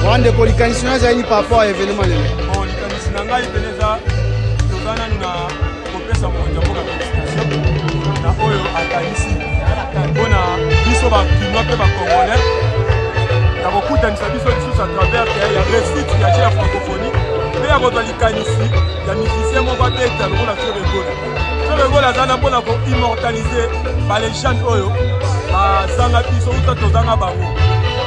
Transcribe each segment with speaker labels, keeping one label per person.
Speaker 1: Bande ko likanisi za ni par rapport à événement lelo.
Speaker 2: Bon likanisi na ngai peneza tozana na kopesa mokonzi mboka félicitation na oyo akanisi mpona biso bakinois mpe bacongolais na kokutanisa biso lisusu à travers ya réussite ya jeu ya francophonie mpe ya kozwa likanisi ya musicien moko abeta lokola Feregola. Feregola aza na mpona koimmortalize balégende oyo bazanga biso uta tozanga bango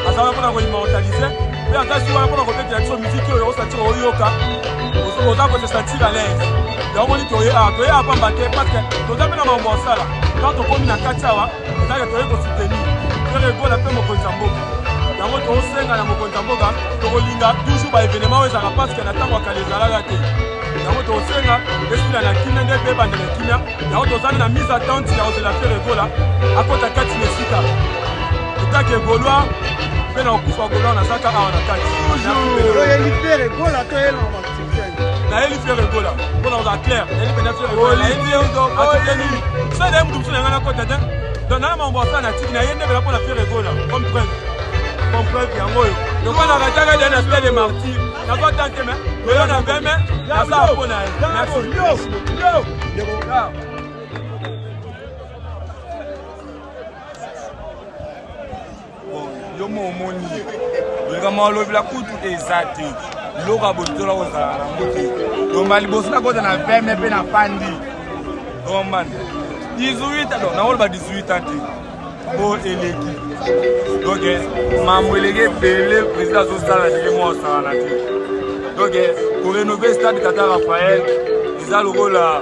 Speaker 2: azanga mpona koimmortalize mpe akasi wana mpona kobetela biso miziki oyo osatira oyoka oza kose sentir à l'aise yango moni toyeya pamba te parce que toza mpe na mambo osala quand tokomi na kati awa ezaka toye kosoutenir Feregola mpe mokonzi ya mboka yango tosenga na mokonzi ya mboka tokolinga toujours baévénement oyo ezalaka parce que na ntango ya kala ezalaka te yango tosenga esila na kimia nde mpe bandela kimia yango tozali na mise attente ya kozela Feregola akota kati na esika totake Gaulois mpe na kokufa Gaulois nazaka awa na kati
Speaker 1: Oyeli Feregola toyela
Speaker 2: nayeli Feregola mpona koza clair nayeli mpena Feregola atikeni sede ye mutu mosu na ngai nakota te donc naya mambo asala na tiki naye ndebela mpona Feregola comme preuve yango oyo lokwa na bataka de na stade de martyr nakota te me lelo na veme naza mpona ye merci
Speaker 3: yo mo omoni lokama olobela kutu eza te biloko ya botola kozala nango te lomba liboso nakota na veme mpe na fandi ombana 18 donc nakoloba 18 ans te bo eleki donc mambo eleki ebele président azosala ndenge mwa osalana te donc korénove stade Tata Raphaël eza lokola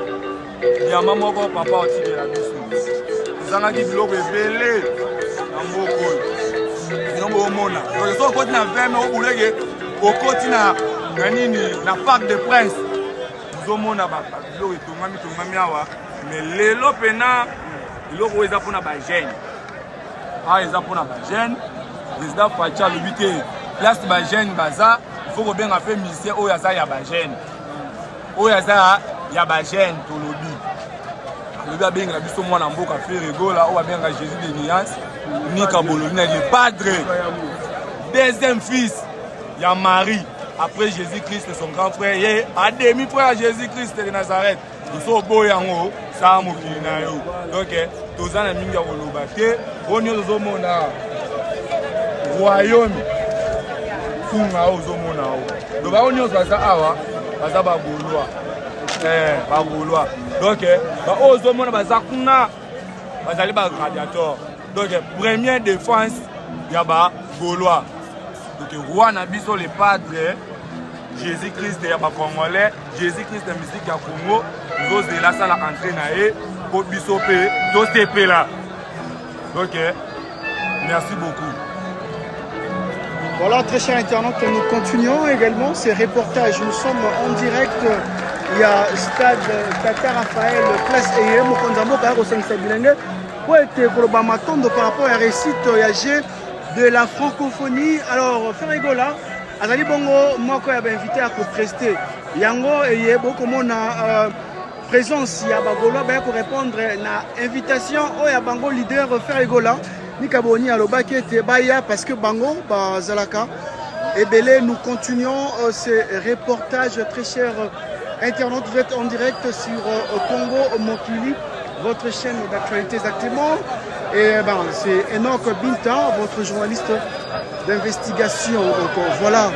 Speaker 3: yama moko papa otikela biso ezangaki biloko ebele na mboka oyo bino boomona donc so okoti na veme obuleke okoti na nini na Parc des Princes ozomona biloko etongami awa mais lelo mpena biloko oyo eza mpona bagene awa eza mpona bagene président Facha alobi te place bagene baza ifo kobenga mpe musicien oyo aza ya bagene oyo aza ya bagene tolobi alobi abengela biso mwana mboka Feregola oyo abengaka Jésus de Niance Nika Bologna le padre deuxième fils ya Marie après Jésus-Christ son grand frère ye a demi frère à Jésus-Christ de Nazareth so boya yango sa mokili na yo donc toza na mingi ya koloba te oyo nyonso ozomona royaume funga oyo ozomona oyo donc baoyo nyonso baza awa baza bagaulois bagaulois donc baoyo ozomona baza kuna bazali bagladiateur donc première défense ya bagaulois donc roi na biso le padre Jésus-Christ ya bacongolais Jésus-Christ ya musique ya Congo tozozela asala entrée na ye mpo biso mpe tosepela donc merci beaucoup.
Speaker 1: Voilà, très chers internautes, nous continuons également ces reportages. Nous sommes en direct. Il y a stade Tata Raphaël, place EM, Mokonzambo, Karo Saint-Sabilenge, pour être Kolobamatondo par rapport à la réussite de la francophonie. Alors, Feregola, Azali Bongo, moi, quand il invité à co-prester, Yango et beaucoup de présence, il y a Bagolo, pour répondre à l'invitation, il y a Bango leader Feregola. Nikaboni Alobaki était Baya parce que Bango, Zalaka, et Belé, nous continuons ces reportages très chers internautes. Vous êtes en direct sur Congo Mokili, votre chaîne d'actualité exactement. Et c'est Enoch Binta, votre journaliste d'investigation. Donc voilà.